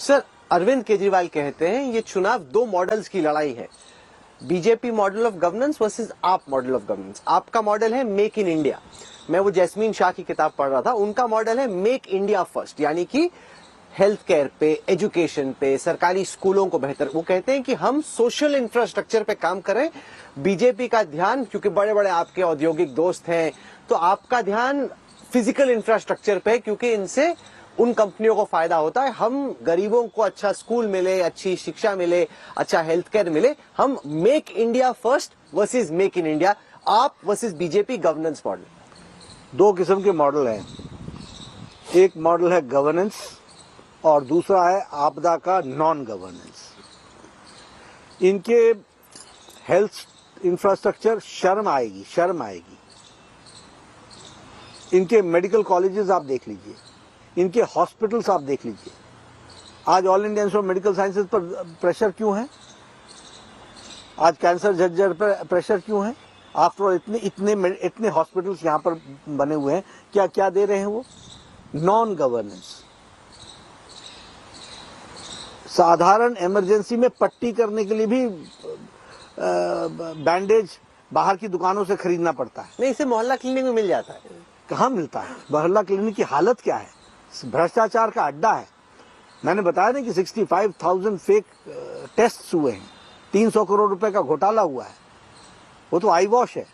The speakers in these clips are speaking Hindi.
सर, अरविंद केजरीवाल कहते हैं ये चुनाव दो मॉडल्स की लड़ाई है। BJP model of governance versus आप मॉडल ऑफ गवर्नेंस। आपका मॉडल है मेक इन इंडिया। मैं वो जैस्मीन शाह की किताब पढ़ रहा था, उनका मॉडल है मेक इंडिया फर्स्ट, यानी कि हेल्थ केयर पे, एजुकेशन पे, सरकारी स्कूलों को बेहतर। वो कहते हैं कि हम सोशल इंफ्रास्ट्रक्चर पे काम करें। बीजेपी का ध्यान, क्योंकि बड़े बड़े आपके औद्योगिक दोस्त हैं, तो आपका ध्यान फिजिकल इंफ्रास्ट्रक्चर पे, क्योंकि इनसे उन कंपनियों को फायदा होता है। हम गरीबों को अच्छा स्कूल मिले, अच्छी शिक्षा मिले, अच्छा हेल्थ केयर मिले। हम make India first versus make in India, आप वर्सेस बीजेपी गवर्नेंस मॉडल। दो किस्म के मॉडल हैं। एक मॉडल है गवर्नेंस और दूसरा है आपदा का नॉन गवर्नेंस। इनके हेल्थ इंफ्रास्ट्रक्चर शर्म आएगी। इनके मेडिकल कॉलेजेस आप देख लीजिए, इनके हॉस्पिटल्स आप देख लीजिए। आज all India institute of medical sciences पर प्रेशर क्यों है? आज कैंसर झज्जर पर प्रेशर क्यों है? आफ्टर ऑल इतने हॉस्पिटल्स यहाँ पर बने हुए हैं, क्या दे रहे हैं वो? Non governance. साधारण इमरजेंसी में पट्टी करने के लिए भी बैंडेज बाहर की दुकानों से खरीदना पड़ता है। नहीं, इसे मोहल्ला क्लिनिक में मिल जाता है। कहाँ मिलता है? मोहल्ला क्लिनिक की हालत क्या है? भ्रष्टाचार का अड्डा है। मैंने बताया ना कि 65,000 फेक टेस्ट हुए हैं, 300 करोड़ रुपए का घोटाला हुआ है। वो तो आई वॉश है।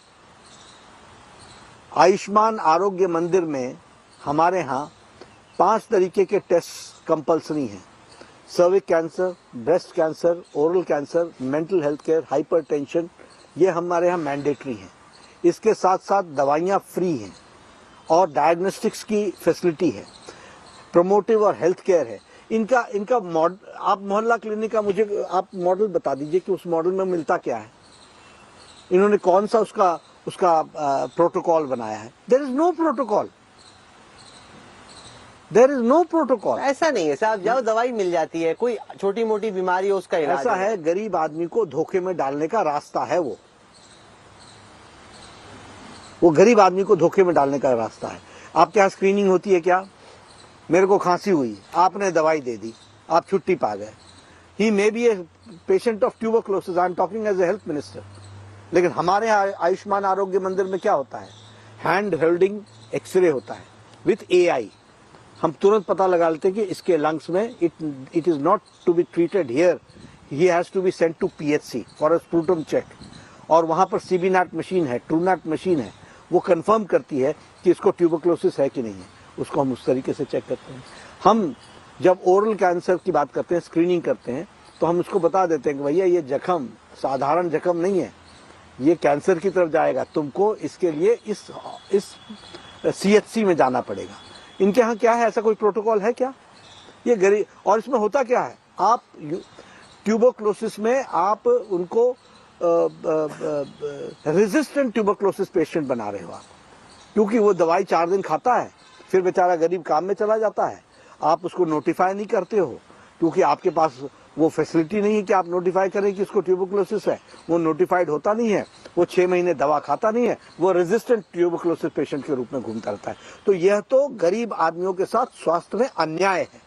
आयुष्मान आरोग्य मंदिर में हमारे यहाँ 5 तरीके के टेस्ट कंपलसरी हैं। सर्विक cancer, breast cancer, oral cancer, mental health care, hypertension, ये हमारे यहाँ मैंडेटरी हैं। इसके साथ साथ दवाइयाँ फ्री हैं और डायग्नोस्टिक्स की फैसिलिटी है, प्रोमोटिव और हेल्थ केयर है। इनका मॉडल, आप मोहल्ला क्लिनिक का मुझे आप मॉडल बता दीजिए कि उस मॉडल में मिलता क्या है। इन्होंने कौन सा उसका प्रोटोकॉल बनाया है? There is no protocol. ऐसा नहीं है साहब, जाओ दवाई मिल जाती है, कोई छोटी मोटी बीमारी हो उसका इलाज ऐसा है, गरीब आदमी को धोखे में डालने का रास्ता है। वो गरीब आदमी को धोखे में डालने का रास्ता है। आपके यहाँ स्क्रीनिंग होती है क्या? मेरे को खांसी हुई, आपने दवाई दे दी, आप छुट्टी पा गए। He may be a patient of tuberculosis, I am talking as a health minister. लेकिन हमारे यहाँ आयुष्मान आरोग्य मंदिर में क्या होता है? हैंड होल्डिंग एक्सरे होता है विथ AI। हम तुरंत पता लगा लेते हैं कि इसके लंग्स में it is not to be treated here, he has to be sent to PHC for a sputum check. और वहां पर CBNAT मशीन है, TrueNAT मशीन है, वो कंफर्म करती है कि इसको ट्यूबरक्लोसिस है कि नहीं है। उसको हम उस तरीके से चेक करते हैं। हम जब ओरल कैंसर की बात करते हैं, स्क्रीनिंग करते हैं, तो हम उसको बता देते हैं कि भैया ये जख्म साधारण जख्म नहीं है, ये कैंसर की तरफ जाएगा, तुमको इसके लिए इस CHC में जाना पड़ेगा। इनके यहाँ क्या है? ऐसा कोई प्रोटोकॉल है क्या? ये गरीब, और इसमें होता क्या है? आप ट्यूबरक्लोसिस में आप उनको रेजिस्टेंट ट्यूबरक्लोसिस पेशेंट बना रहे हो आप, क्योंकि वो दवाई 4 दिन खाता है, फिर बेचारा गरीब काम में चला जाता है। आप उसको नोटिफाई नहीं करते हो, क्योंकि आपके पास वो फैसिलिटी नहीं है कि आप नोटिफाई करें कि उसको ट्यूबरक्लोसिस है। वो नोटिफाइड होता नहीं है, वो 6 महीने दवा खाता नहीं है, वो रेजिस्टेंट ट्यूबरक्लोसिस पेशेंट के रूप में घूमता रहता है। तो यह तो गरीब आदमियों के साथ स्वास्थ्य में अन्याय है।